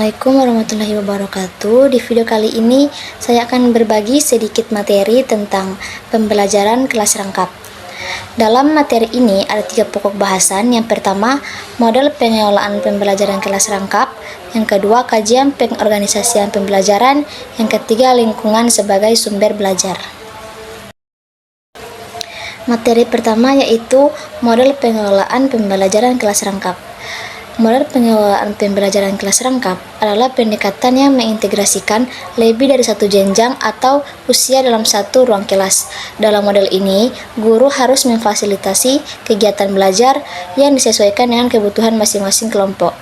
Assalamualaikum warahmatullahi wabarakatuh. Di video kali ini saya akan berbagi sedikit materi tentang pembelajaran kelas rangkap. Dalam materi ini ada 3 pokok bahasan. Yang pertama, model pengelolaan pembelajaran kelas rangkap. Yang kedua, kajian pengorganisasian pembelajaran. Yang ketiga, lingkungan sebagai sumber belajar. Materi pertama yaitu model pengelolaan pembelajaran kelas rangkap. Model pengelolaan pembelajaran kelas rangkap adalah pendekatan yang mengintegrasikan lebih dari satu jenjang atau usia dalam satu ruang kelas. Dalam model ini, guru harus memfasilitasi kegiatan belajar yang disesuaikan dengan kebutuhan masing-masing kelompok.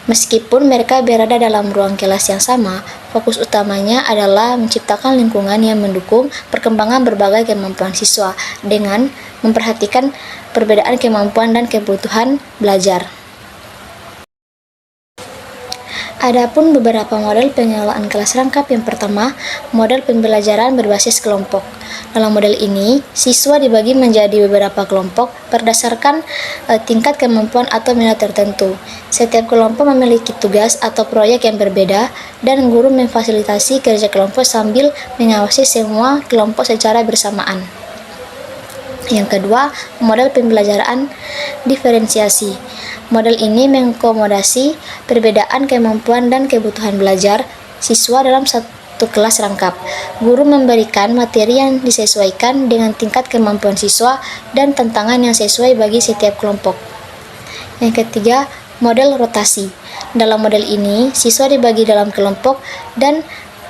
Meskipun mereka berada dalam ruang kelas yang sama, fokus utamanya adalah menciptakan lingkungan yang mendukung perkembangan berbagai kemampuan siswa dengan memperhatikan perbedaan kemampuan dan kebutuhan belajar. Adapun beberapa model pengelolaan kelas rangkap. Yang pertama, model pembelajaran berbasis kelompok. Dalam model ini, siswa dibagi menjadi beberapa kelompok berdasarkan tingkat kemampuan atau minat tertentu. Setiap kelompok memiliki tugas atau proyek yang berbeda, dan guru memfasilitasi kerja kelompok sambil mengawasi semua kelompok secara bersamaan. Yang kedua, model pembelajaran diferensiasi. Model ini mengakomodasi perbedaan kemampuan dan kebutuhan belajar siswa dalam satu kelas rangkap. Guru memberikan materi yang disesuaikan dengan tingkat kemampuan siswa dan tantangan yang sesuai bagi setiap kelompok. Yang ketiga, model rotasi. Dalam model ini, siswa dibagi dalam kelompok dan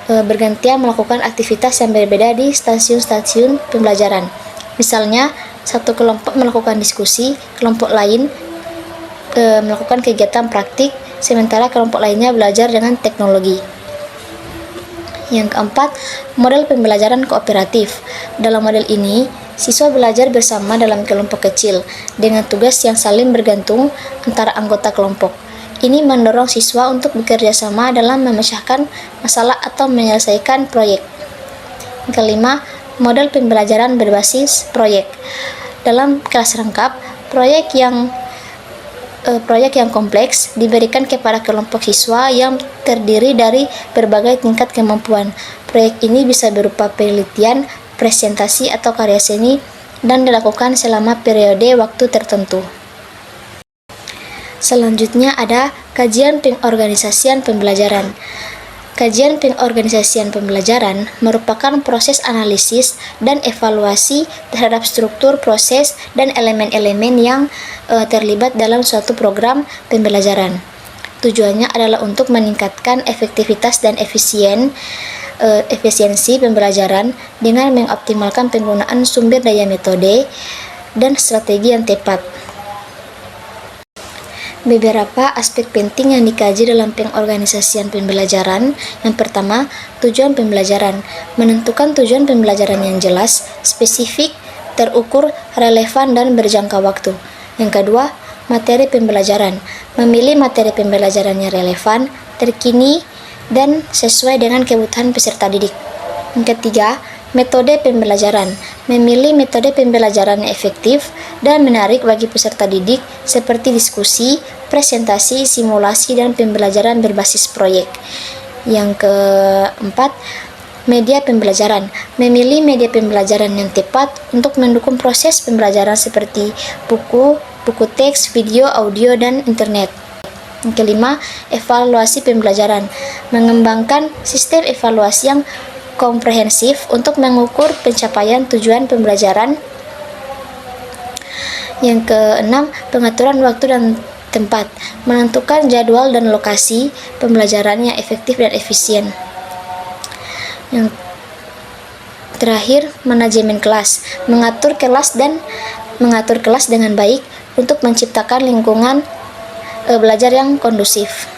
bergantian melakukan aktivitas yang berbeda di stasiun-stasiun pembelajaran. Misalnya, satu kelompok melakukan diskusi, kelompok lain melakukan kegiatan praktik, sementara kelompok lainnya belajar dengan teknologi. Yang keempat, model pembelajaran kooperatif. Dalam model ini, siswa belajar bersama dalam kelompok kecil dengan tugas yang saling bergantung antara anggota kelompok. Ini mendorong siswa untuk bekerja sama dalam memecahkan masalah atau menyelesaikan proyek. Yang kelima, model pembelajaran berbasis proyek. Dalam kelas rangkap, proyek yang kompleks diberikan kepada kelompok siswa yang terdiri dari berbagai tingkat kemampuan. Proyek ini bisa berupa penelitian, presentasi, atau karya seni dan dilakukan selama periode waktu tertentu. Selanjutnya ada kajian pengorganisasian pembelajaran. Kajian pengorganisasian pembelajaran merupakan proses analisis dan evaluasi terhadap struktur, proses, dan elemen-elemen yang terlibat dalam suatu program pembelajaran. Tujuannya adalah untuk meningkatkan efektivitas dan efisiensi pembelajaran dengan mengoptimalkan penggunaan sumber daya metode dan strategi yang tepat. Beberapa aspek penting yang dikaji dalam pengorganisasian pembelajaran. Yang pertama, tujuan pembelajaran. Menentukan tujuan pembelajaran yang jelas, spesifik, terukur, relevan, dan berjangka waktu. Yang kedua, materi pembelajaran. Memilih materi pembelajaran yang relevan, terkini, dan sesuai dengan kebutuhan peserta didik. Yang ketiga, metode pembelajaran. Memilih metode pembelajaran yang efektif dan menarik bagi peserta didik seperti diskusi, presentasi, simulasi, dan pembelajaran berbasis proyek. Yang keempat, media pembelajaran. Memilih media pembelajaran yang tepat untuk mendukung proses pembelajaran seperti buku teks, video, audio, dan internet. Yang kelima, evaluasi pembelajaran. Mengembangkan sistem evaluasi yang komprehensif untuk mengukur pencapaian tujuan pembelajaran. Yang keenam, pengaturan waktu dan tempat. Menentukan jadwal dan lokasi pembelajaran yang efektif dan efisien. Yang terakhir, manajemen kelas. Mengatur kelas dengan baik untuk menciptakan lingkungan belajar yang kondusif.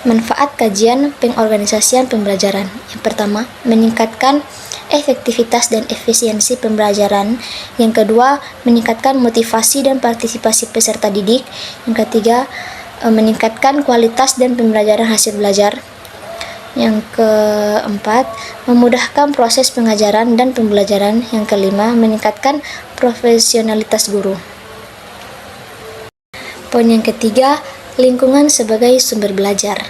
Manfaat kajian pengorganisasian pembelajaran. Yang pertama, meningkatkan efektivitas dan efisiensi pembelajaran. Yang kedua, meningkatkan motivasi dan partisipasi peserta didik. Yang ketiga, meningkatkan kualitas dan pembelajaran hasil belajar. Yang keempat, memudahkan proses pengajaran dan pembelajaran. Yang kelima, meningkatkan profesionalitas guru. Poin yang ketiga, lingkungan sebagai sumber belajar.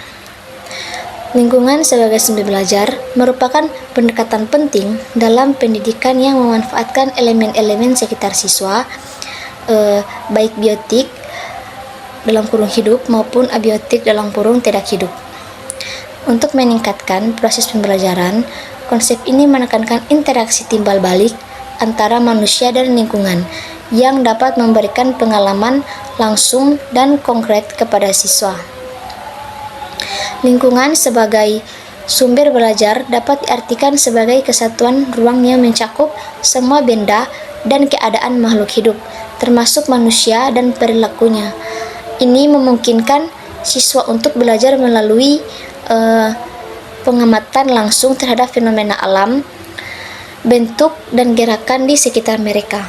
Lingkungan sebagai sumber belajar merupakan pendekatan penting dalam pendidikan yang memanfaatkan elemen-elemen sekitar siswa, baik biotik dalam kurung hidup maupun abiotik dalam kurung tidak hidup. Untuk meningkatkan proses pembelajaran, konsep ini menekankan interaksi timbal balik antara manusia dan lingkungan yang dapat memberikan pengalaman langsung dan konkret kepada siswa. Lingkungan sebagai sumber belajar dapat diartikan sebagai kesatuan ruang yang mencakup semua benda dan keadaan makhluk hidup, termasuk manusia dan perilakunya. Ini memungkinkan siswa untuk belajar melalui pengamatan langsung terhadap fenomena alam, bentuk, dan gerakan di sekitar mereka.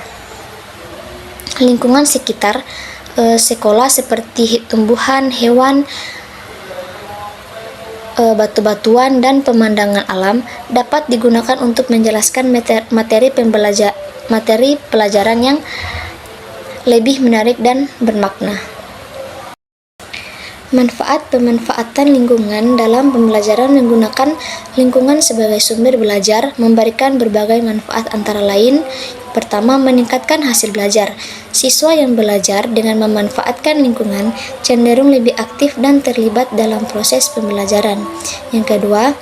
Lingkungan sekitar sekolah seperti tumbuhan, hewan, batu-batuan, dan pemandangan alam dapat digunakan untuk menjelaskan materi pelajaran yang lebih menarik dan bermakna. Pemanfaatan lingkungan dalam pembelajaran menggunakan lingkungan sebagai sumber belajar memberikan berbagai manfaat antara lain. Pertama, meningkatkan hasil belajar. Siswa yang belajar dengan memanfaatkan lingkungan cenderung lebih aktif dan terlibat dalam proses pembelajaran. Yang kedua,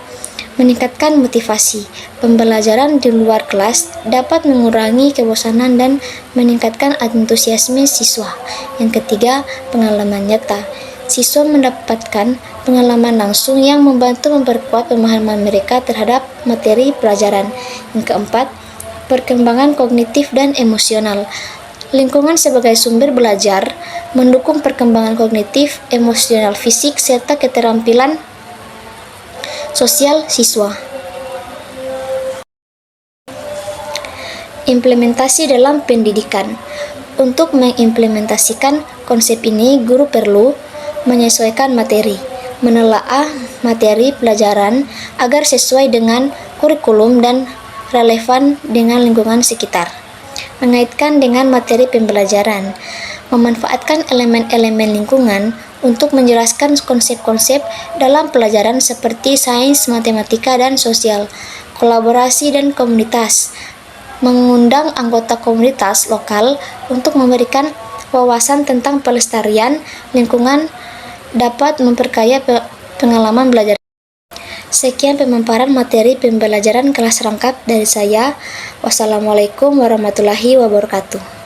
meningkatkan motivasi. Pembelajaran di luar kelas dapat mengurangi kebosanan dan meningkatkan antusiasme siswa. Yang ketiga, pengalaman nyata. Siswa mendapatkan pengalaman langsung yang membantu memperkuat pemahaman mereka terhadap materi pelajaran. Yang keempat, perkembangan kognitif dan emosional. Lingkungan sebagai sumber belajar mendukung perkembangan kognitif, emosional, fisik, serta keterampilan sosial siswa. Implementasi dalam pendidikan. Untuk mengimplementasikan konsep ini, guru perlu menyesuaikan materi, menelaah materi pelajaran agar sesuai dengan kurikulum dan relevan dengan lingkungan sekitar, mengaitkan dengan materi pembelajaran, memanfaatkan elemen-elemen lingkungan untuk menjelaskan konsep-konsep dalam pelajaran seperti sains, matematika, dan sosial, kolaborasi dan komunitas, mengundang anggota komunitas lokal untuk memberikan wawasan tentang pelestarian lingkungan dapat memperkaya pengalaman belajar. Sekian pemaparan materi pembelajaran kelas rangkap dari saya. Wassalamualaikum warahmatullahi wabarakatuh.